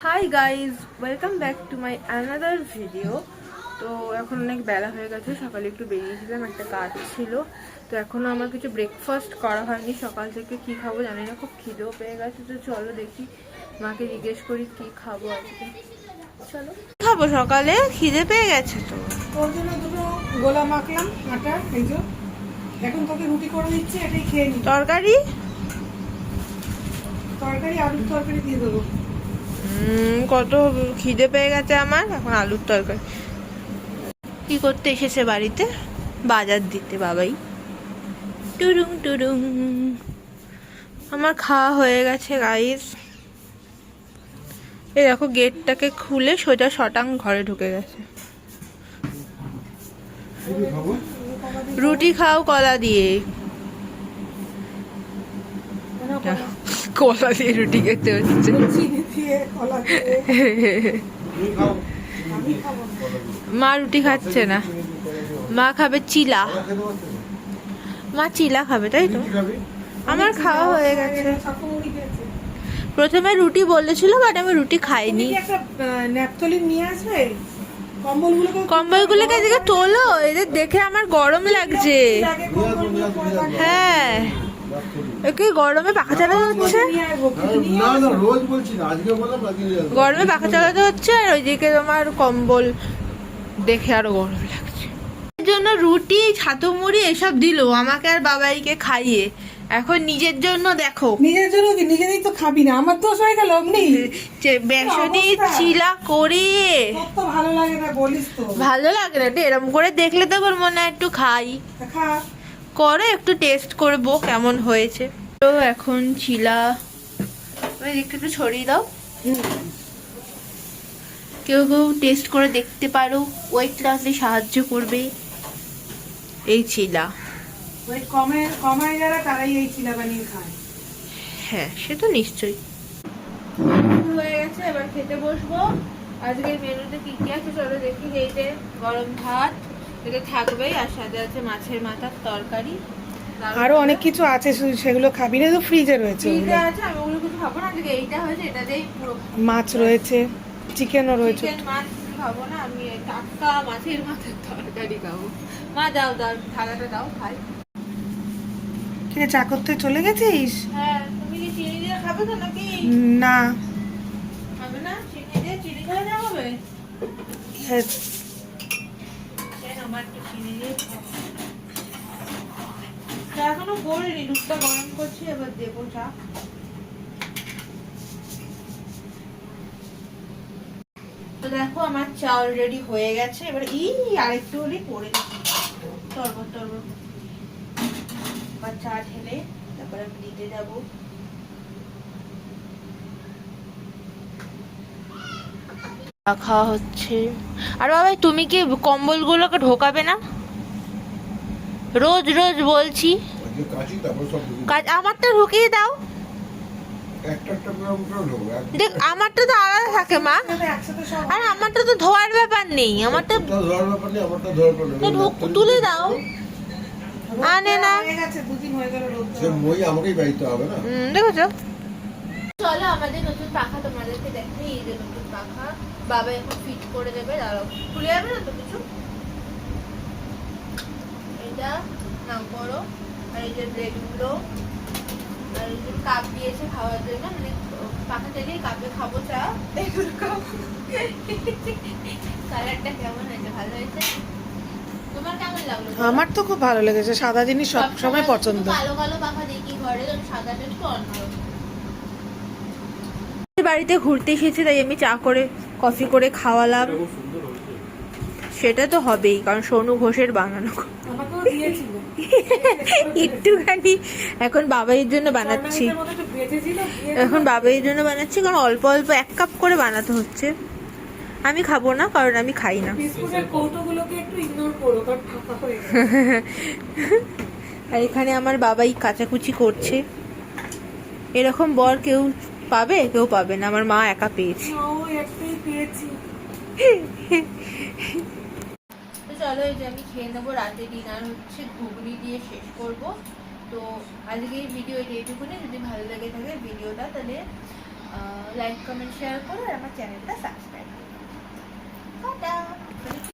Hi guys, welcome back to my another video. তো এখন অনেক বেলা হয়ে গেছে, সকালে একটু বেরিয়েছিলাম, একটা কাজ ছিল। তো এখনও আমার কিছু ব্রেকফাস্ট করা হয়নি, সকাল থেকে কি খাবো জানি না, খুব খিদেও পেয়ে গেছে। তো চলো দেখি, মাকে জিজ্ঞেস করি কি খাবো আজকে। চলো খাবো, সকালে খিদে পেয়ে গেছে। তো তোর জন্য দুটো গোলা মাখলাম আটা, এই যে এখন তোকে রুটি করে দিচ্ছি, এটাই খেয়ে নি। তরকারি আলুর তরকারি দিয়ে দেবো। কত খিদে পেয়ে গেছে আমার, এখন আলুর তরকারি। কি করতে এসেছে বাড়িতে? বাজার দিতে বাবাই। টুরুং টুরুং। আমার খাওয়া হয়ে গেছে গাইস। এই দেখো, গেটটাকে খুলে সোজা শটাং ঘরে ঢুকে গেছে। রুটি খাও কলা দিয়ে। কলা দিয়ে রুটি খেতে হচ্ছে। চিনি দিয়ে, কলা দিয়ে। আমি খাবো না। মা রুটি খাচ্ছে না, মা খাবে চিলা। মা চিলা খাবে, তাই তো? আমার খাওয়া হয়ে গেছে। প্রথমে রুটি বলেছিল, বাট আমি রুটি খাইনি। একটা ন্যাপথলিন নিয়ে আসবে, কম্বলগুলোকে এদিকে তোলো, এদের দেখে আমার গরম লাগছে। হ্যাঁ, একে গরমে পাখা চালাতে হচ্ছে, গরমে পাখা চালাতে হচ্ছে, আর ওইদিকে তোমার কম্বল দেখে আরো গরম লাগছে। এর জন্য রুটি, ছাতু মুড়ি এসব দিলো আমাকে আর বাবাইকে খাইয়ে। এখন নিজের জন্য দেখো, নিজের জন্য কি নিজেরই তো খাবি না, আমার তো হয়ে গেল অমনি বেসনি চিলা করে। তো ভালো লাগে না বলিস তো? ভালো লাগে না, এরম করে দেখলে তো আমার মনে হয় একটু খাই। খা, করো, একটু টেস্ট করবো কেমন হয়েছে। তো এখন চিলা ওই দিকটা একটু ছড়িয়ে দাও। কেউ কেউ টেস্ট করে দেখতে পারো, ওয়েট লসে সাহায্য করবে এই চিলা। ওই কমায় যারা তারাই এই চিলা বানিয়ে খায়। হ্যাঁ, সে তো নিশ্চয়ই। হয়ে গেছে, এবার খেতে বসবো। আজকের মেনুতে কি কি আছে চলো দেখি। এই যে গরম ভাত, এটা থাকবেই, আর সাথে আছে মাছের মাথার তরকারি। আরো অনেক কিছু আছে, সেগুলো খাবি না তো? ফ্রিজে রয়েছে, ফ্রিজে আছে, আমি ওগুলো কিছু খাবো না। আজকে এইটা হয়েছে, এটা দিয়েই পুরো। মাছ রয়েছে, চিকেনও রয়েছে। চিকেন মাছ খাবো না আমি, টাটকা মাছের মাথার তরকারি খাবো। মা দাও দাও, থালাটা দাও খাই। কে চা করতে চলে গেছিস? হ্যাঁ, তুমি কি চিনি দিয়ে খাবে তো নাকি? না, খাবে না চিনি দিয়ে? চিনি খাওয়া না হবে? আমার একটু চিনি দিয়ে খাবো। চা এখনো করিনি, দুধটা গরম করছি, এবার দেবো চা। তো দেখো, আমার চা অলরেডি হয়ে গেছে। এবার আরেকটু হলে করে দিচ্ছি তরবর তরবর। আবার চা ঢেলে তারপরে আমি দিতে যাবো। খাওয়া হচ্ছে। আর বাবা, তুমি কি কম্বলগুলোকে ঢোকাবে না? রোজ রোজ বলছি, আমারটা ঢুকিয়ে দাও। দেখ, আমারটা তো আলাদা থাকে মা, আর আমারটা তো ধোয়ার ব্যাপার নেই। আমারটা তুলে দাও। আনে না, দেখেছো? চলো আমাদের নতুন পাখা তোমাদেরকে দেখাই। এই যে নতুন পাখা, বাবা এখন ফিট করে দেবে। দাঁড়াও, খুলে যাবে না তো কিছু? এটা নাও করো। আর এই যে ব্রেড গুলো, আর এই যে কাপ দিয়েছে খাওয়ার জন্য, মানে পাখা চালিয়ে কাপে খাবো চা। এগুলো খাবো। কালারটা কেমন হয়েছে? ভালো হয়েছে? তোমার কেমন লাগলো? আমার তো খুব ভালো লেগেছে, সাদা জিনিস সব সময় পছন্দ। কালো কালো পাখা দেখি ঘরে, সাদাটা একটু অন্যরকম। বাড়িতে ঘুরতে এসেছি, তাই আমি চা করে কফি করে খাওয়ালাম। সেটা তো হবেই, কারণ সোনু ঘোষের বানানো। একটুখানি এখন বাবাইয়ের জন্য বানাচ্ছি। কারণ অল্প অল্প 1 কাপ করে বানাতে হচ্ছে। আমি খাবো না, কারণ আমি খাই না। আর এখানে আমার বাবাই কাচাকুচি করছে। এরকম বর কেউ পাবে, কেউ পাবে না। আমার মা একা পেয়েছে। তো চলো, এই যে আমি খেয়ে নেবো। রাতে ডিনার হচ্ছে ঘুগনি দিয়ে শেষ করব। তো আজকে এই ভিডিও এইটুকুনি। যদি ভালো লেগে থাকে ভিডিওটা, তাহলে লাইক কমেন্ট শেয়ার করো আর আমার চ্যানেলটা সাবস্ক্রাইব